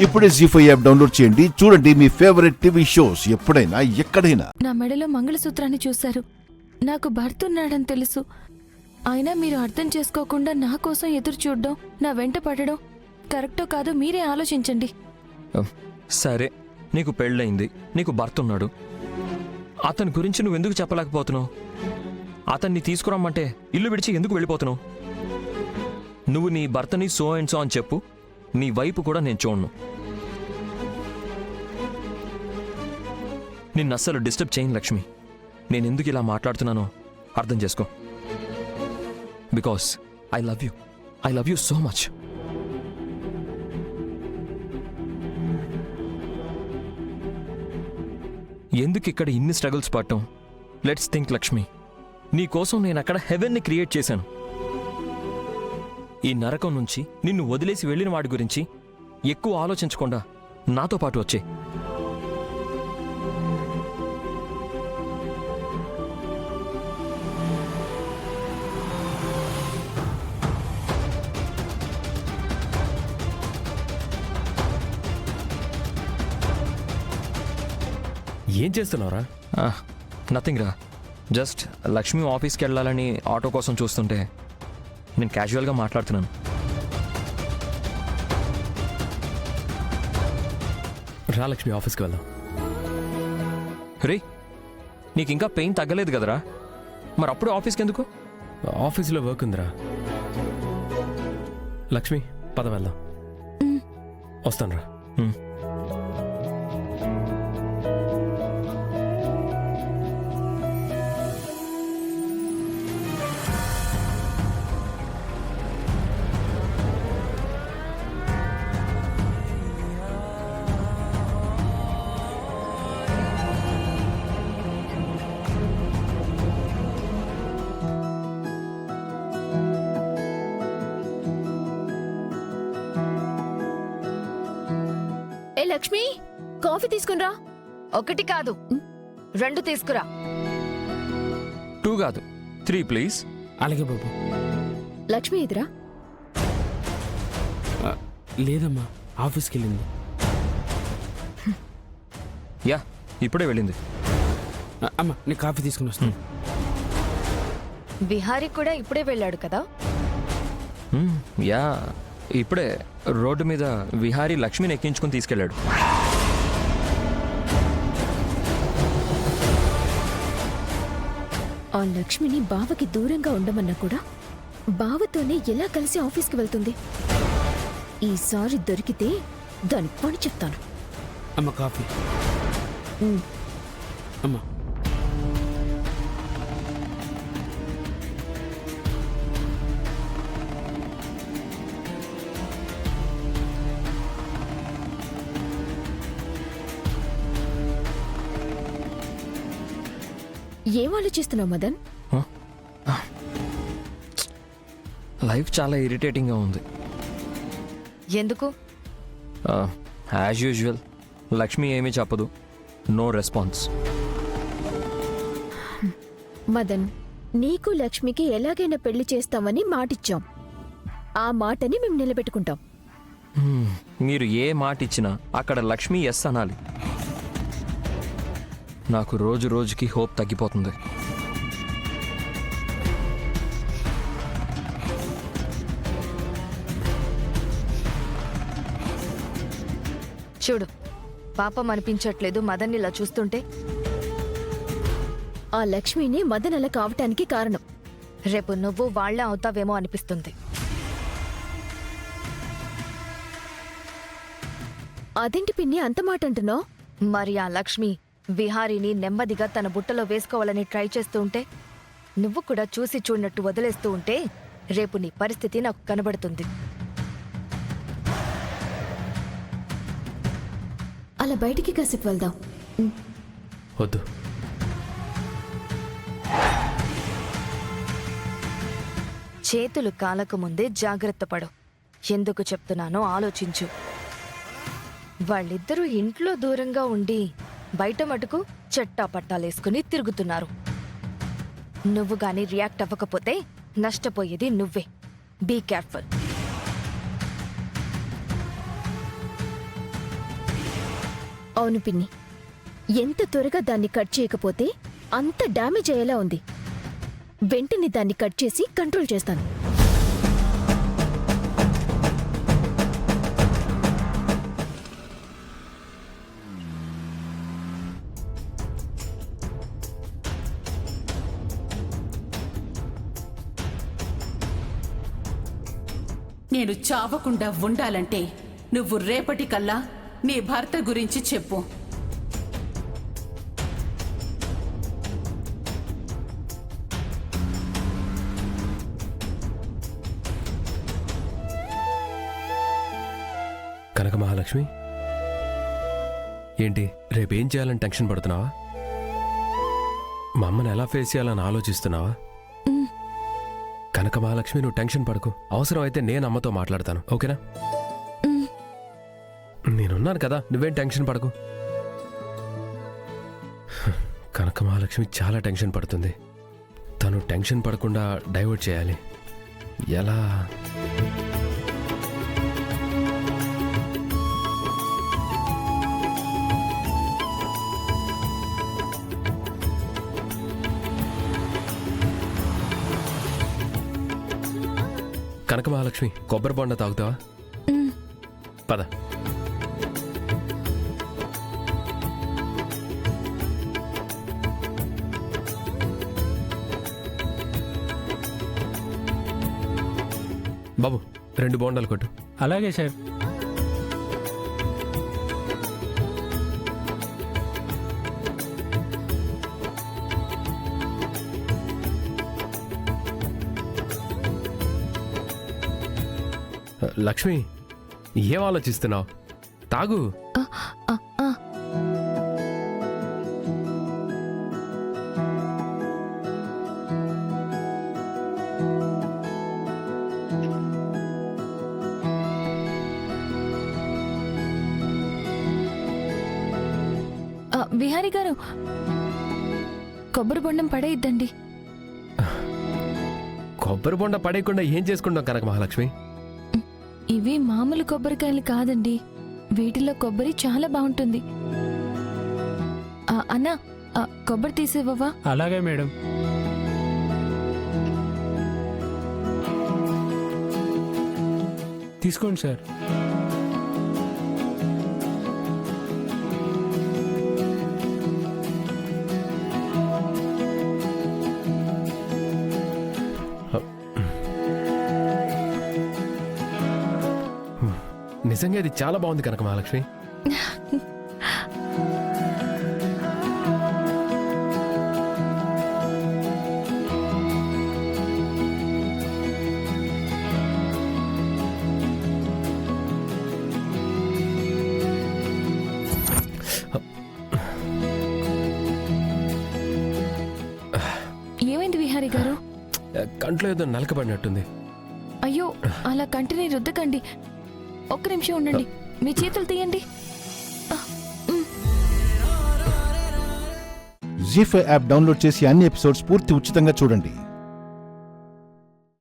ఇప్పుడే జీ5 app download చేయండి. చూడండి మీ ఫేవరెట్ టీవీ షోస్ ఎప్పుడైనా ఎక్కడైనా. నా మెడలో మంగళసూత్రాన్ని చూశారు. నాకు భర్త ఉన్నాడని తెలుసు. అయినా మీరు అర్థం చేసుకోకుండా నా కోసం ఎదురు చూడడం, నా వెంట పడడం కరెక్టో కాదో మీరే ఆలోచించండి. సరే, నీకు పెళ్ళయింది, నీకు భర్త ఉన్నాడు. అతని గురించి నువ్వెందుకు చెప్పలేకపోతున్నావు? అతన్ని తీసుకురమ్మంటే ఇల్లు విడిచి ఎందుకు వెళ్ళిపోతున్నావు? నువ్వు నీ భర్తని సో అండ్ సో అని చెప్పు, నీ వైపు కూడా నేను చూడను. నిన్ను అస్సలు డిస్టర్బ్ చేయను లక్ష్మి. నేను ఎందుకు ఇలా మాట్లాడుతున్నానో అర్థం చేసుకో. Because I love you so much. ఎందుకు ఇక్కడ ఇన్ని స్ట్రగుల్స్ పడటం? Let's think Lakshmi. నీ కోసం నేను అక్కడ హెవెన్ని క్రియేట్ చేశాను. ఈ నరకం నుంచి నిన్ను వదిలేసి వెళ్ళిన వాడి గురించి ఎక్కువ ఆలోచించకుండా నాతో పాటు వచ్చే. ఏం చేస్తున్నావురా? నథింగ్ రా. జస్ట్ లక్ష్మి ఆఫీస్కి వెళ్ళాలని ఆటో కోసం చూస్తుంటే నేను క్యాజువల్గా మాట్లాడుతున్నాను. రా లక్ష్మి, ఆఫీస్కి వెళ్దాం. రే, నీకు ఇంకా పెయిన్ తగ్గలేదు కదరా? మరి అప్పుడు ఆఫీస్కి ఎందుకు? ఆఫీస్లో వర్క్ ఉందిరా. లక్ష్మి, పద వెళ్దాం. వస్తాను రా. ఏ లక్ష్మి, కాఫీ తీసుకునిరా. 1 కాదు 2 తీసుకురా. 2 కాదు 3 ప్లీజ్. అలాగే బాబు. లక్ష్మి ఎదురా. లేదమ్మా, ఆఫీస్కి వెళ్ళింది. యా, ఇప్పుడే వెళ్ళింది. అమ్మా, నేను కాఫీ తీసుకుని వస్తాను. బిహారీ కూడా ఇప్పుడే వెళ్ళాడు కదా? యా, ఇప్పుడే రోడ్డు మీద విహారీ లక్ష్మిని ఎక్కించుకుని తీసుకెళ్ళాడు. ఆ లక్ష్మిని బావకి దూరంగా ఉండమన్నా కూడా బావతోనే ఎలా కలిసి ఆఫీస్కి వెళ్తుంది? ఈసారి దొరికితే దాని పని చెప్తాను. అమ్మ, కాఫీ. అమ్మా, ఏం ఆలోచిస్తున్నావు మదన్? లైఫ్ చాలా ఇరిటేటింగ్గా ఉంది. ఎందుకు? యాజ్ యూజువల్, లక్ష్మి ఏమీ చెప్పదు, నో రెస్పాన్స్. మదన్, నీకు లక్ష్మికి ఎలాగైనా పెళ్లి చేస్తామని మాటిచ్చాం. ఆ మాటని మేము నిలబెట్టుకుంటాం. మీరు ఏ మాట ఇచ్చినా అక్కడ లక్ష్మి ఎస్ అనాలి. నాకు రోజు రోజుకి హోప్ తగ్గిపోతుంది. చూడు, పాపం అనిపించట్లేదు మదన్ ఇలా చూస్తుంటే? ఆ లక్ష్మిని మదన్ అలా కావటానికి కారణం. రేపు నువ్వు వాళ్ళ అవుతావేమో అనిపిస్తుంది. అదేంటి పిన్ని అంత మాట అంటున్నావు? మరి ఆ లక్ష్మి విహారీని నెమ్మదిగా తన బుట్టలో వేసుకోవాలని ట్రై చేస్తూ ఉంటే, నువ్వు కూడా చూసి చూడనట్టు వదిలేస్తూ ఉంటే రేపు నీ పరిస్థితి నాకు కనబడుతుంది. అలా బయటికి కాసేపు వెళ్దాం. వద్దు. చేతులు కాలకు ముందే జాగ్రత్త పడు. ఎందుకు చెప్తున్నానో ఆలోచించు. వాళ్ళిద్దరూ ఇంట్లో దూరంగా ఉండి బయట మటుకు చెట్టా పట్టాలేసుకుని తిరుగుతున్నారు. నువ్వు గాని రియాక్ట్ అవ్వకపోతే నష్టపోయేది నువ్వే. Be careful. అవును పిన్ని, ఎంత త్వరగా దాన్ని కట్ చేయకపోతే అంత డ్యామేజ్ అయ్యేలా ఉంది. వెంటనే దాన్ని కట్ చేసి కంట్రోల్ చేస్తాను. నేను చావకుండా ఉండాలంటే నువ్వు రేపటికల్లా నీ భర్త గురించి చెప్పు. కనక మహాలక్ష్మి, ఏంటి రేపేం చేయాలని టెన్షన్ పడుతున్నావా? మా అమ్మని ఎలా ఫేస్ చేయాలని ఆలోచిస్తున్నావా? కనక మహాలక్ష్మి, నువ్వు టెన్షన్ పడకు. అవసరం అయితే నేను అమ్మతో మాట్లాడతాను, ఓకేనా? నేనున్నాను కదా, నువ్వేం టెన్షన్ పడకు. కనక మహాలక్ష్మి చాలా టెన్షన్ పడుతుంది. తను టెన్షన్ పడకుండా డైవర్ట్ చేయాలి. ఎలా? కనక మహాలక్ష్మి, కొబ్బరి బొండ తాగుతావా? పద. బాబు, 2 బోండాలు కొట్టు. అలాగే సార్. లక్ష్మి, ఏం ఆలోచిస్తున్నావు? తాగు. ఆ, ఆ, ఆ. విహారీ గారు, కొబ్బరి బొండం పడేయద్దండి. కొబ్బరి బొండ పడేయకుండా ఏం చేసుకుంటాం కనక మహాలక్ష్మి? ఇవి మామూలు కొబ్బరికాయలు కాదండి, వీటిలో కొబ్బరి చాలా బాగుంటుంది. అన్నా, కొబ్బరి తీసేవా? అలాగే మేడం. తీసుకోండి సార్. నిజంగా ఇది చాలా బాగుంది కనక మహాలక్ష్మి. ఏమైంది విహారీ గారు? కంట్లో ఏదో నలకబడినట్టుంది. అయ్యో, అలా కంటిని రుద్దకండి. ఒక్క నిమిషం ఉండండి, మీ చేతులు తీయండి. జీ5 యాప్ డౌన్లోడ్ చేసి అన్ని ఎపిసోడ్స్ పూర్తి ఉచితంగా చూడండి.